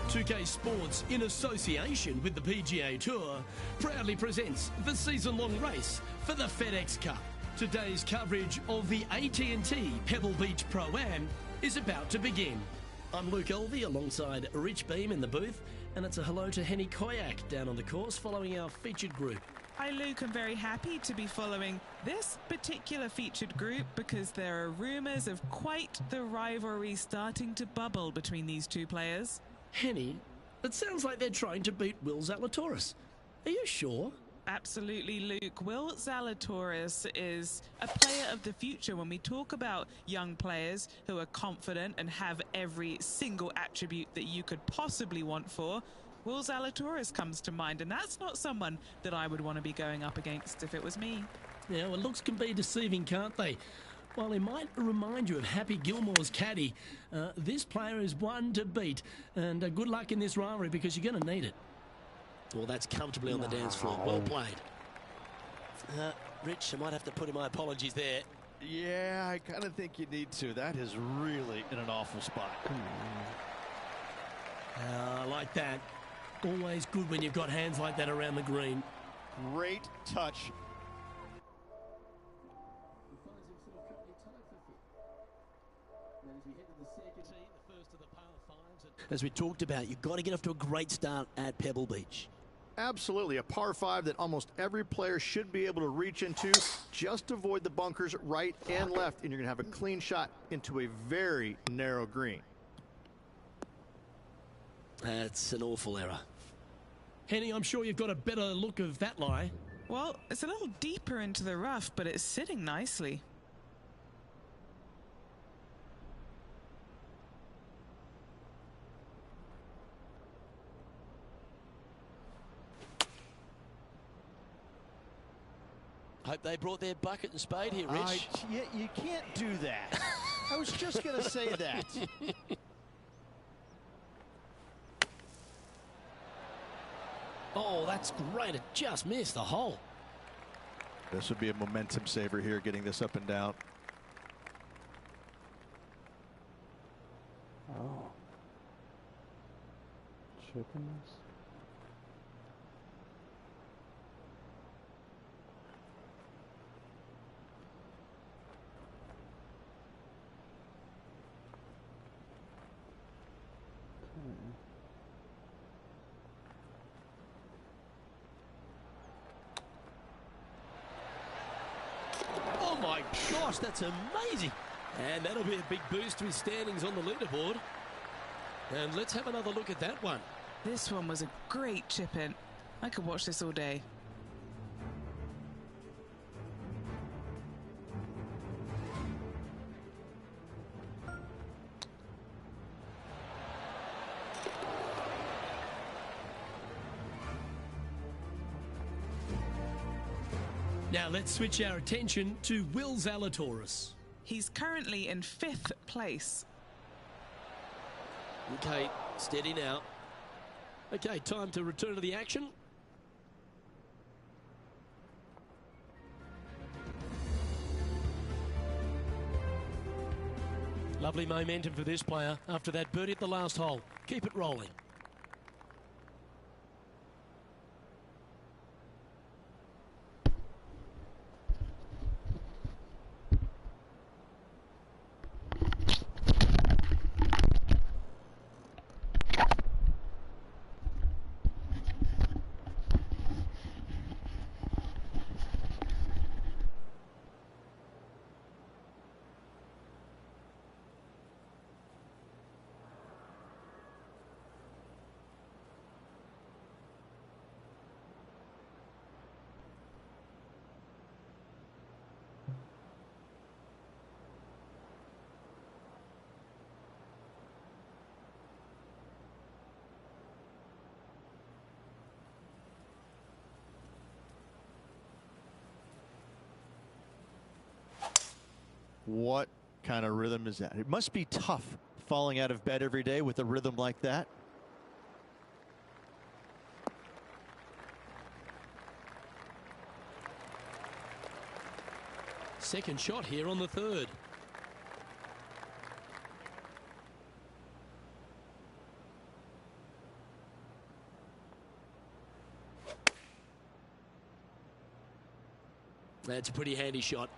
2K Sports, in association with the PGA Tour, proudly presents the season-long race for the FedEx Cup. Today's coverage of the AT&T Pebble Beach Pro-Am is about to begin. I'm Luke Elvey alongside Rich Beam in the booth, and it's a hello to Henny Koyak down on the course following our featured group. Hi Luke, I'm very happy to be following this particular featured group because there are rumours of quite the rivalry starting to bubble between these two players. Henny, it sounds like they're trying to beat Will Zalatoris. Are you sure? Absolutely, Luke. Will Zalatoris is a player of the future. When we talk about young players who are confident and have every single attribute that you could possibly want for, Will Zalatoris comes to mind, and that's not someone that I would want to be going up against if it was me. Yeah, well, looks can be deceiving, can't they? While he might remind you of Happy Gilmore's caddy, this player is one to beat. And good luck in this rivalry because you're going to need it. Well, that's comfortably on the dance floor. Well played. Rich, I might have to put in my apologies there. Yeah, I kind of think you need to. That is really in an awful spot. I like that. Always good when you've got hands like that around the green. Great touch. As we talked about, you've got to get off to a great start at Pebble Beach. Absolutely. A par 5 that almost every player should be able to reach into. Just avoid the bunkers right and left, and you're going to have a clean shot into a very narrow green. That's an awful error. Henny, I'm sure you've got a better look of that lie. Well, it's a little deeper into the rough, but it's sitting nicely. Hope they brought their bucket and spade here, Rich. Yeah, you can't do that. I was just going to say that. Oh, that's great. It just missed the hole. This would be a momentum saver here, getting this up and down. Oh. Chipping this. Oh my gosh, that's amazing. And that'll be a big boost to his standings on the leaderboard. And let's have another look at that one. This one was a great chip in. I could watch this all day. Now let's switch our attention to Will Zalatoris. He's currently in 5th place. Okay, steady now. Okay, time to return to the action. Lovely momentum for this player after that birdie at the last hole. Keep it rolling. What kind of rhythm is that? It must be tough falling out of bed every day with a rhythm like that. Second shot here on the third. That's a pretty handy shot.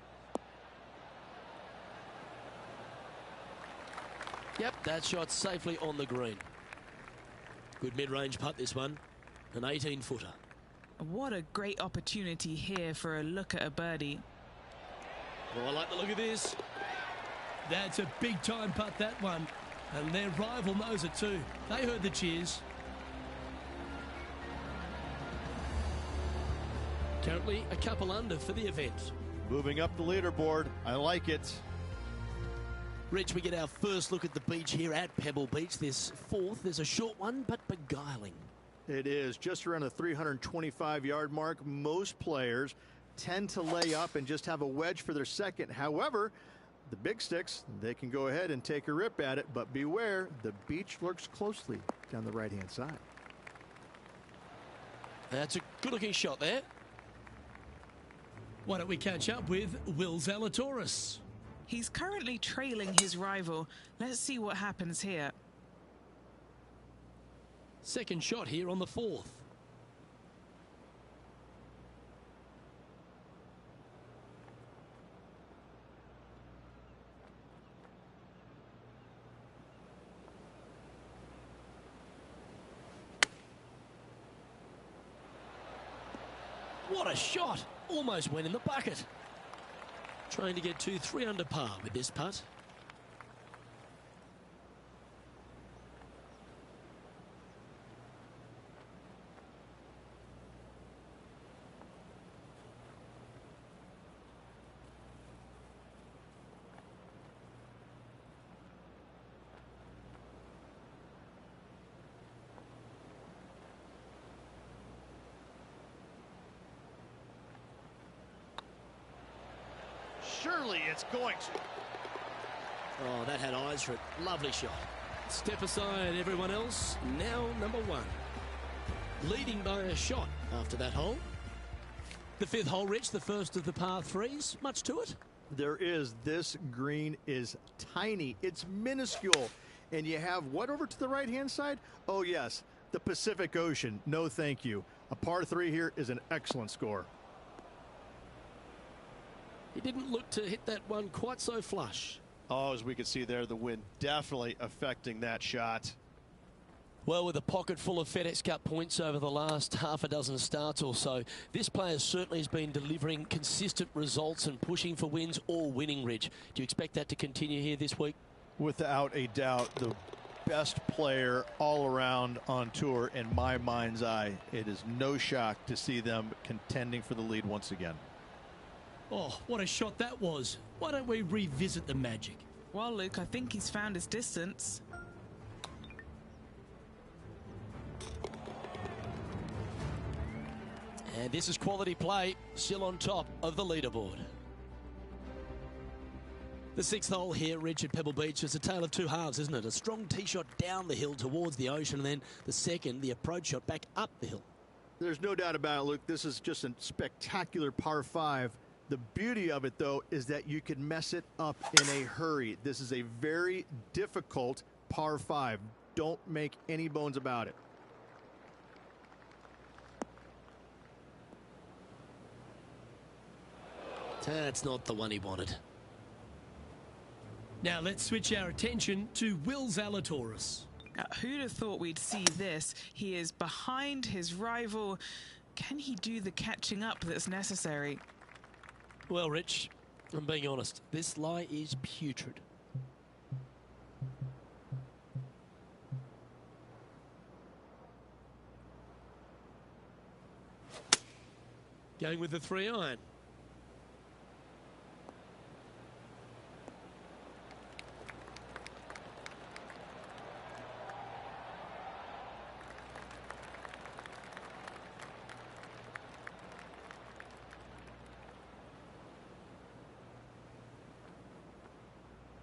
Yep, that shot safely on the green. Good mid-range putt, this one. An 18-footer. What a great opportunity here for a look at a birdie. Well, I like the look of this. That's a big-time putt, that one. And their rival knows it too. They heard the cheers. Currently a couple under for the event. Moving up the leaderboard. I like it. Rich, we get our first look at the beach here at Pebble Beach. This fourth is a short one, but beguiling. It is just around the 325-yard mark. Most players tend to lay up and just have a wedge for their second. However, the big sticks, they can go ahead and take a rip at it, but beware, the beach lurks closely down the right-hand side. That's a good-looking shot there. Why don't we catch up with Will Zalatoris? He's currently trailing his rival. Let's see what happens here. Second shot here on the fourth. What a shot! Almost went in the bucket. Trying to get to 3 under par with this putt. Surely it's going to. Oh, that had eyes for it. Lovely shot. Step aside, everyone else. Now number 1. Leading by a shot after that hole. The 5th hole, Rich, the first of the par 3s. Much to it? There is. This green is tiny. It's minuscule. And you have what over to the right-hand side? Oh, yes, the Pacific Ocean. No, thank you. A par 3 here is an excellent score. He didn't look to hit that one quite so flush. Oh, as we can see there, the wind definitely affecting that shot. Well, with a pocket full of FedEx Cup points over the last half a dozen starts or so, this player certainly has been delivering consistent results and pushing for wins or winning, Rich. Do you expect that to continue here this week? Without a doubt, the best player all around on tour in my mind's eye. It is no shock to see them contending for the lead once again. Oh, what a shot that was. Why don't we revisit the magic? Well, Luke, I think he's found his distance. And this is quality play, still on top of the leaderboard. The 6th hole here, Rich, at Pebble Beach, is a tale of two halves, isn't it? A strong tee shot down the hill towards the ocean, and then the second, the approach shot back up the hill. There's no doubt about it, Luke. This is just a spectacular par 5. The beauty of it, though, is that you can mess it up in a hurry. This is a very difficult par 5. Don't make any bones about it. That's not the one he wanted. Now let's switch our attention to Will Zalatoris. Who'd have thought we'd see this? He is behind his rival. Can he do the catching up that's necessary? Well, Rich, I'm being honest. This lie is putrid. Going with the 3-iron.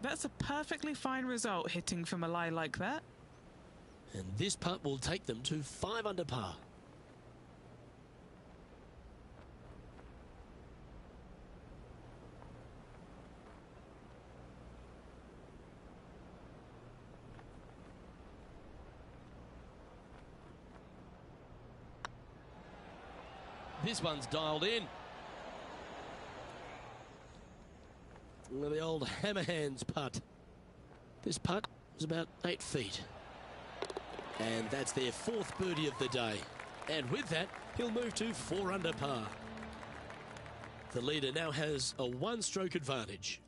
That's a perfectly fine result, hitting from a lie like that. And this putt will take them to 5 under par. This one's dialed in. Well, the old hammerhands putt. This putt is about 8 feet. And that's their 4th birdie of the day. And with that, he'll move to 4 under par. The leader now has a 1-stroke advantage.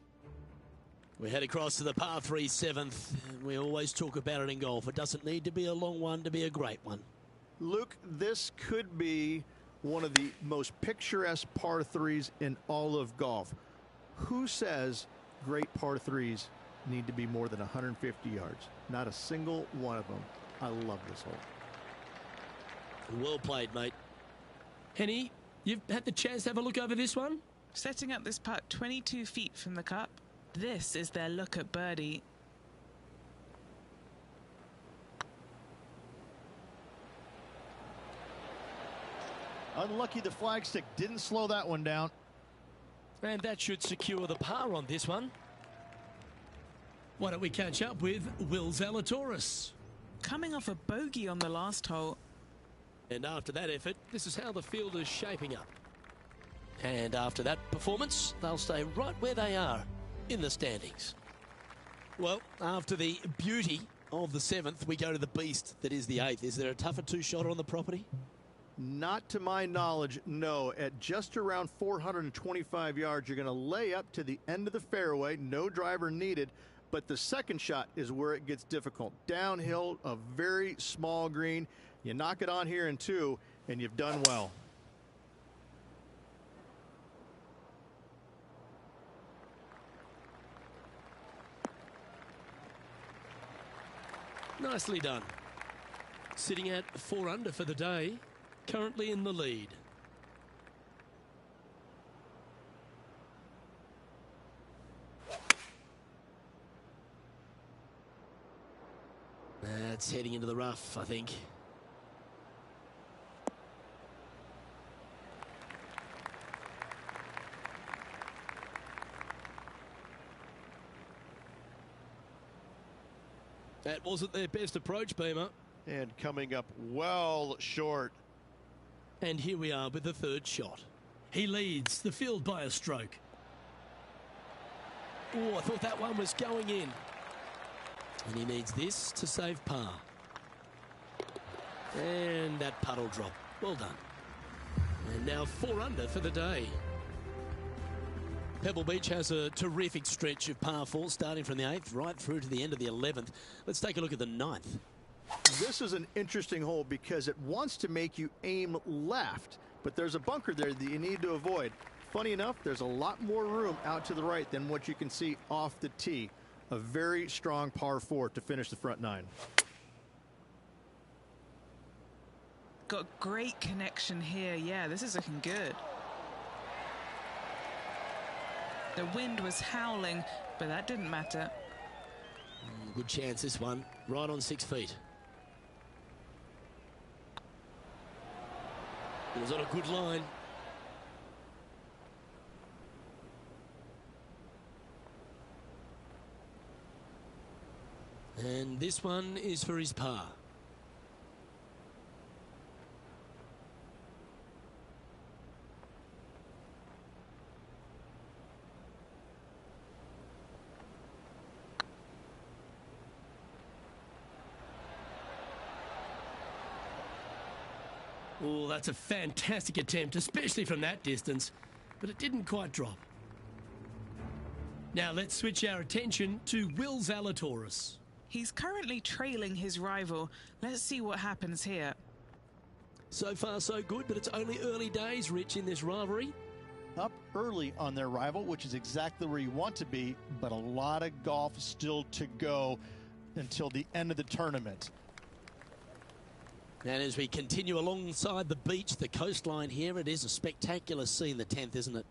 We head across to the par 3 7th. And we always talk about it in golf. It doesn't need to be a long one to be a great one. Luke, this could be one of the most picturesque par 3s in all of golf. Who says great par 3s need to be more than 150 yards? Not a single one of them. I love this hole. Well played, mate. Henny, you've had the chance to have a look over this one? Setting up this putt 22 feet from the cup. This is their look at birdie. Unlucky the flagstick didn't slow that one down. And that should secure the par on this one. Why don't we catch up with Will Zalatoris? Coming off a bogey on the last hole. And after that effort, this is how the field is shaping up. And after that performance, they'll stay right where they are in the standings. Well, after the beauty of the 7th, we go to the beast that is the 8th. Is there a tougher 2-shotter on the property? Not to my knowledge, no. At just around 425 yards, you're going to lay up to the end of the fairway. No driver needed. But the second shot is where it gets difficult. Downhill, a very small green. You knock it on here in 2, and you've done well. Nicely done. Sitting at 4 under for the day. Currently in the lead. That's heading into the rough, I think. That wasn't their best approach, Beamer. And coming up well short. And here we are with the 3rd shot. He leads the field by a stroke. Oh, I thought that one was going in. And he needs this to save par. And that puddle drop. Well done. And now 4 under for the day. Pebble Beach has a terrific stretch of par 4 starting from the 8th right through to the end of the 11th. Let's take a look at the 9th. This is an interesting hole because it wants to make you aim left, but there's a bunker there that you need to avoid. Funny enough, there's a lot more room out to the right than what you can see off the tee. A very strong par 4 to finish the front 9. Got great connection here. Yeah, this is looking good. The wind was howling, but that didn't matter. Good chance this one. Right on 6 feet. It was on a good line. And this one is for his par. Oh, that's a fantastic attempt, especially from that distance, but it didn't quite drop. Now let's switch our attention to Will Zalatoris. He's currently trailing his rival. Let's see what happens here. So far so good, but it's only early days, Rich, in this rivalry. Up early on their rival, which is exactly where you want to be, but a lot of golf still to go until the end of the tournament. And as we continue alongside the beach, the coastline here, it is a spectacular scene, the 10th, isn't it?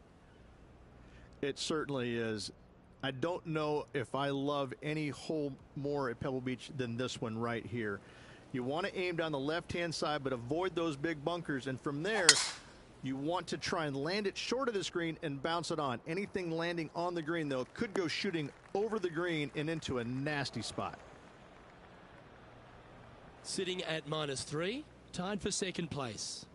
It certainly is. I don't know if I love any hole more at Pebble Beach than this one right here. You want to aim down the left-hand side, but avoid those big bunkers. And from there, you want to try and land it short of the green and bounce it on. Anything landing on the green, though, could go shooting over the green and into a nasty spot. Sitting at -3, tied for 2nd place.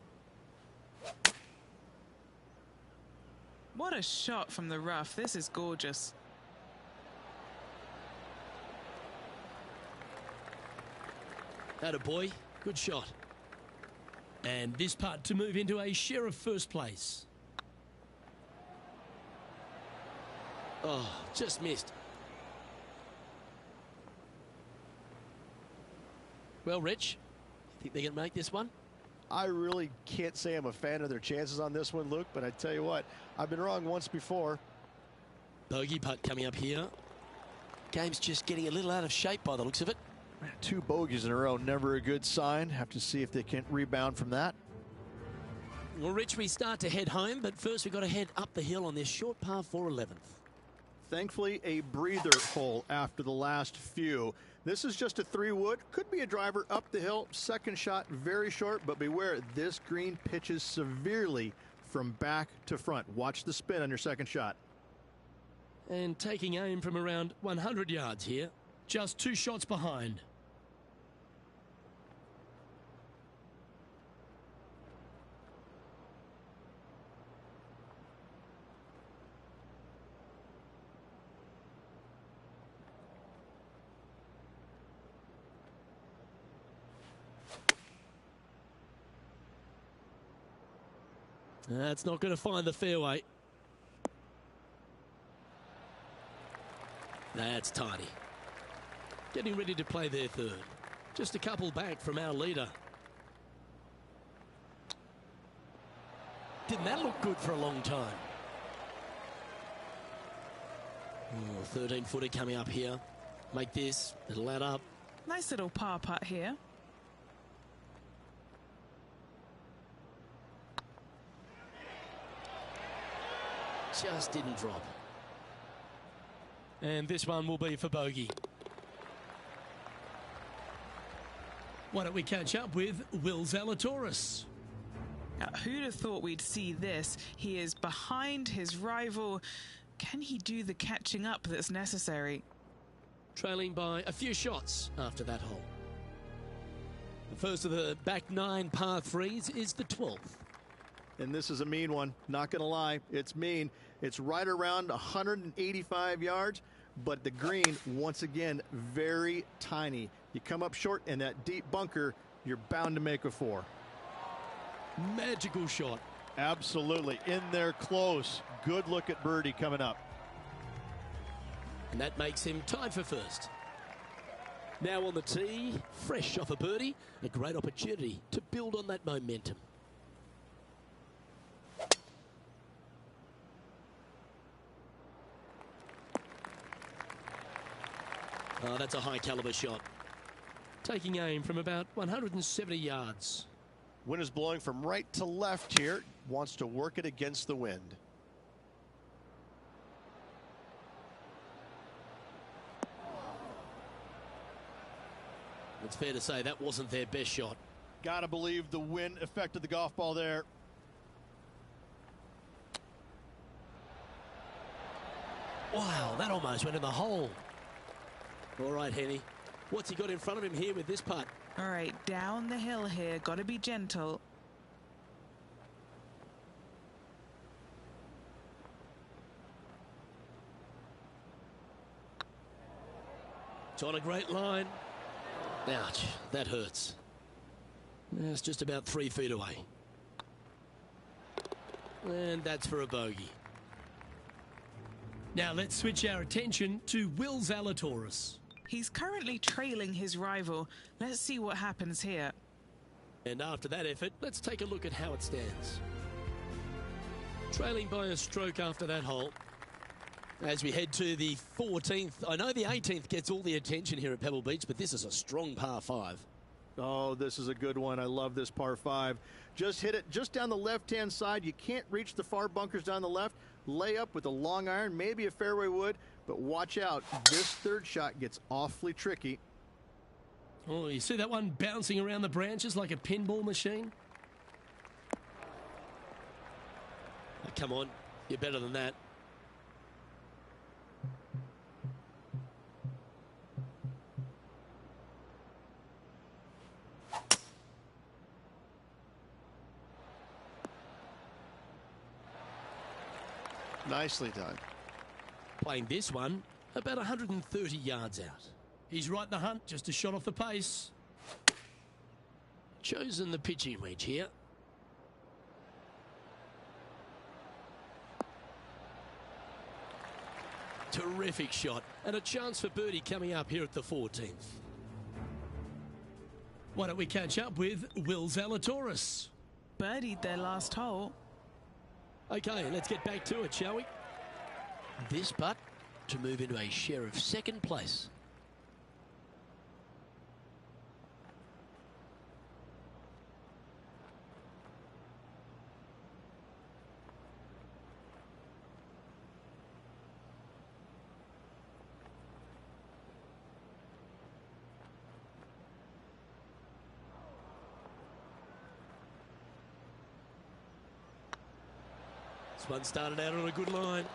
What a shot from the rough. This is gorgeous. Attaboy, good shot. And this putt to move into a share of first place. Oh, just missed. Well, Rich, you think they're going to make this one? I really can't say I'm a fan of their chances on this one, Luke, but I tell you what, I've been wrong once before. Bogey putt coming up here. Game's just getting a little out of shape by the looks of it. 2 bogeys in a row, never a good sign. Have to see if they can rebound from that. Well, Rich, we start to head home, but first we've got to head up the hill on this short par 4 11th. Thankfully, a breather hole after the last few. This is just a 3-wood. Could be a driver up the hill. Second shot, very short, but beware, this green pitches severely from back to front. Watch the spin on your second shot. And taking aim from around 100 yards here. Just 2 shots behind. That's not going to find the fairway. That's tidy. Getting ready to play their third. Just a couple back from our leader. Didn't that look good for a long time? 13-footer coming up here. Make this. It'll add up. Nice little par putt here. Just didn't drop. And this one will be for bogey. Why don't we catch up with Will Zalatoris? Now, who'd have thought we'd see this? He is behind his rival. Can he do the catching up that's necessary? Trailing by a few shots after that hole. The first of the back 9 par 3s is the 12th. And this is a mean one. Not going to lie. It's mean. It's right around 185 yards, but the green, once again, very tiny. You come up short in that deep bunker, you're bound to make a 4. Magical shot. Absolutely. In there close. Good look at birdie coming up. And that makes him tied for first. Now on the tee, fresh off a birdie, a great opportunity to build on that momentum. Oh, that's a high caliber shot. Taking aim from about 170 yards. Wind is blowing from right to left here. Wants to work it against the wind. It's fair to say that wasn't their best shot. Gotta believe the wind affected the golf ball there. Wow, that almost went in the hole. All right, Henny. What's he got in front of him here with this putt? All right, down the hill here. Got to be gentle. It's on a great line. Ouch, that hurts. It's just about 3 feet away. And that's for a bogey. Now let's switch our attention to Will Zalatoris. He's currently trailing his rival. Let's see what happens here. And after that effort, let's take a look at how it stands. Trailing by a stroke after that hole. As we head to the 14th, I know the 18th gets all the attention here at Pebble Beach, but this is a strong par 5. Oh, this is a good one. I love this par 5. Just hit it just down the left-hand side. You can't reach the far bunkers down the left. Lay up with a long iron, maybe a fairway wood, but watch out. This third shot gets awfully tricky. Oh, you see that one bouncing around the branches like a pinball machine? Oh, come on, you're better than that. Nicely done. Playing this one about 130 yards out. He's right in the hunt, just a shot off the pace. chosen the pitching wedge here. Terrific shot, and a chance for birdie coming up here at the 14th. Why don't we catch up with Will Zalatoris? Birdied their last hole. Okay, let's get back to it, shall we? This putt to move into a share of second place. This one started out on a good line.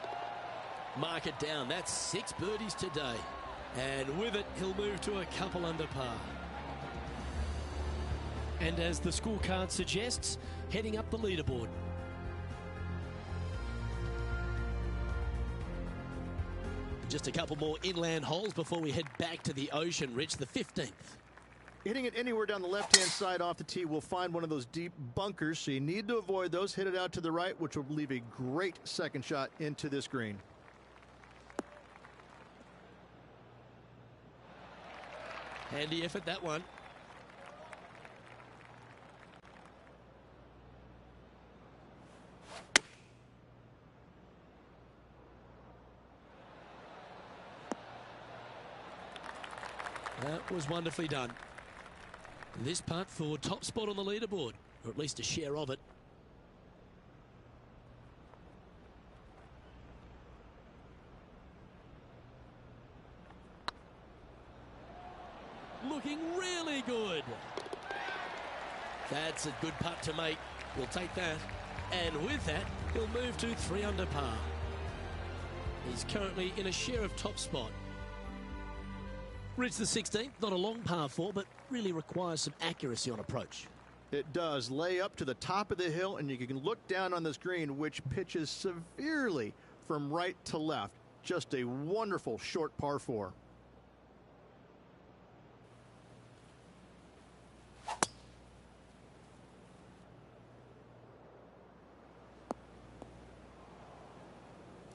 Mark it down. That's 6 birdies today. And with it, he'll move to a couple under par. And as the scorecard suggests, heading up the leaderboard. Just a couple more inland holes before we head back to the ocean. Rich, the 15th. Hitting it anywhere down the left-hand side off the tee will find one of those deep bunkers, so you need to avoid those. Hit it out to the right, which will leave a great second shot into this green. Handy effort, that one. That was wonderfully done. This putt for top spot on the leaderboard, or at least a share of it. Looking really good. That's a good putt to make. We'll take that. And with that, he'll move to 3 under par. He's currently in a share of top spot. Reach the 16th, not a long par 4, but really requires some accuracy on approach. It does. Lay up to the top of the hill, and you can look down on this green, which pitches severely from right to left. Just a wonderful short par 4.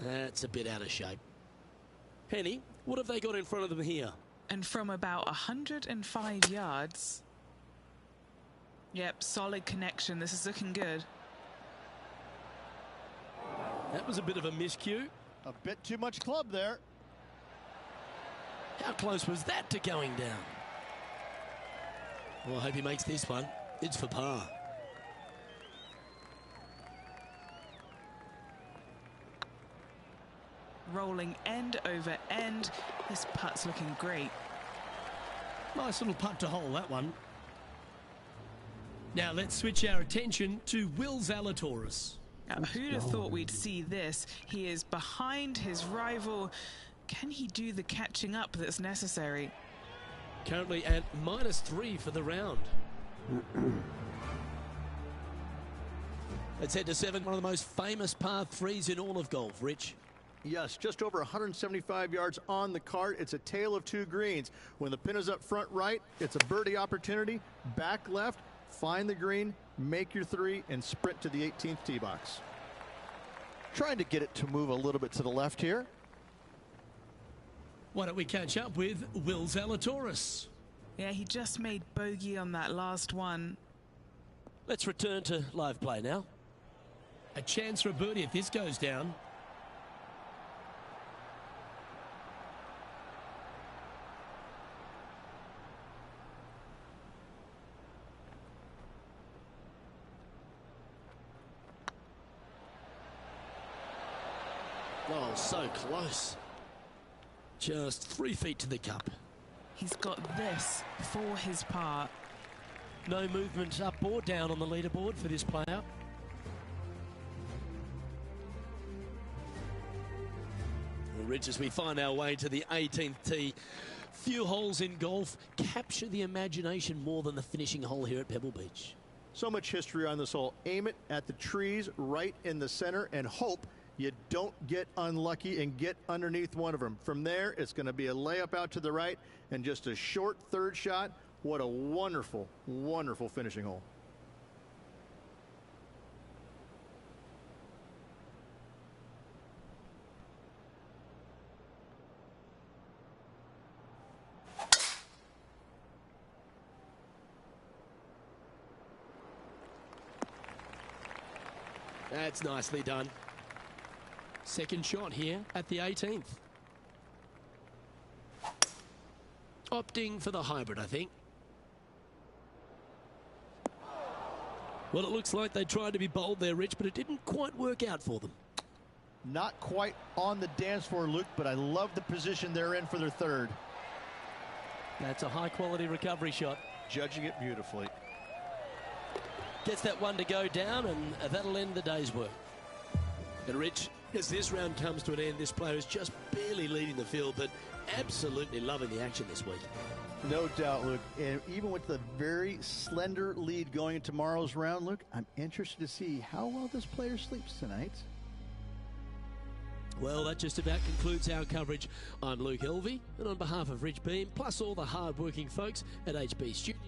That's a bit out of shape. Henny, what have they got in front of them here? And from about 105 yards. Yep, solid connection. This is looking good. That was a bit of a miscue. A bit too much club there. How close was that to going down? Well, I hope he makes this one. It's for par. Rolling end over end. This putt's looking great. Nice little putt to hole, that one. Now let's switch our attention to Will Zalatoris. Now, who'd have thought we'd see this? He is behind his rival. Can he do the catching up that's necessary? Currently at -3 for the round. Let's head to 7, one of the most famous par 3s in all of golf, Rich. Yes, just over 175 yards on the cart. It's a tale of 2 greens. When the pin is up front right, it's a birdie opportunity. Back left, find the green, make your 3, and sprint to the 18th tee box. Trying to get it to move a little bit to the left here. Why don't we catch up with Will Zalatoris? Yeah, he just made bogey on that last one. Let's return to live play now. A chance for a birdie if this goes down. Oh, so close. Just 3 feet to the cup. He's got this for his par. No movement up or down on the leaderboard for this player. Well, Rich, as we find our way to the 18th tee, few holes in golf capture the imagination more than the finishing hole here at Pebble Beach. So much history on this hole. Aim it at the trees right in the center and hope you don't get unlucky and get underneath one of them. From there, it's going to be a layup out to the right and just a short 3rd shot. What a wonderful, wonderful finishing hole. That's nicely done. Second shot here at the 18th. Opting for the hybrid, I think. Well, it looks like they tried to be bold there, Rich, but it didn't quite work out for them. Not quite on the dance floor, Luke, but I love the position they're in for their third. That's a high-quality recovery shot. Judging it beautifully. Gets that one to go down, and that'll end the day's work. And Rich, as this round comes to an end, this player is just barely leading the field, but absolutely loving the action this week. No doubt, Luke. And even with the very slender lead going into tomorrow's round, Luke, I'm interested to see how well this player sleeps tonight. Well, that just about concludes our coverage. I'm Luke Elvey, and on behalf of Rich Beem, plus all the hard-working folks at HB Studio.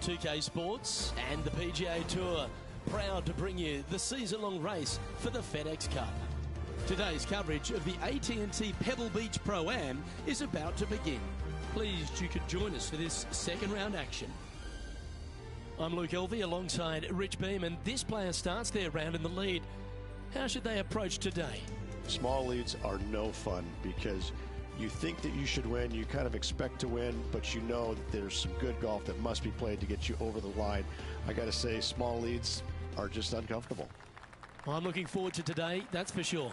TK Sports and the PGA Tour proud to bring you the season-long race for the FedEx Cup. Today's coverage of the AT&T Pebble Beach Pro-Am is about to begin. Pleased you could join us for this second round action. I'm Luke Elvey alongside Rich Beem, and this player starts their round in the lead. How should they approach today? Small leads are no fun because you think that you should win, you kind of expect to win, but you know that there's some good golf that must be played to get you over the line. I got to say, small leads are just uncomfortable. Well, I'm looking forward to today, that's for sure.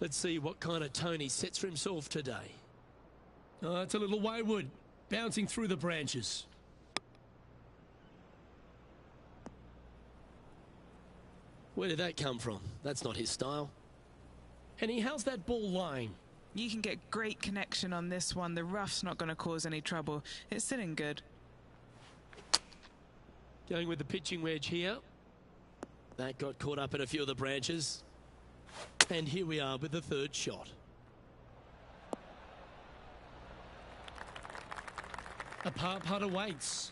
Let's see what kind of tone he sets for himself today. Oh, it's a little wayward, bouncing through the branches. Where did that come from? That's not his style. Henny, how's that ball lying? You can get great connection on this one. The rough's not going to cause any trouble. It's sitting good. Going with the pitching wedge here. That got caught up in a few of the branches. And here we are with the third shot. A par putt awaits.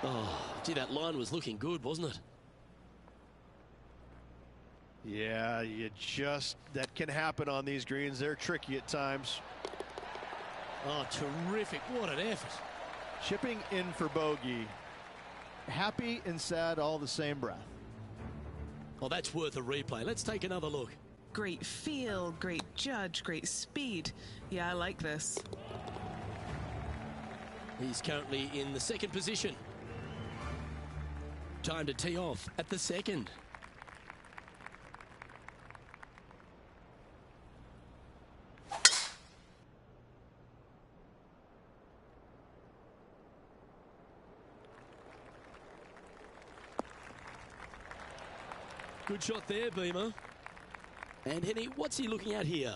Oh, gee, that line was looking good, wasn't it? Yeah, that can happen on these greens. They're tricky at times. Oh, terrific. What an effort. Chipping in for bogey. Happy and sad all the same breath. Oh, that's worth a replay. Let's take another look. Great feel, great judge, great speed. Yeah, I like this. He's currently in the second position. Time to tee off at the second. Good shot there, Beamer. And Henny, what's he looking at here?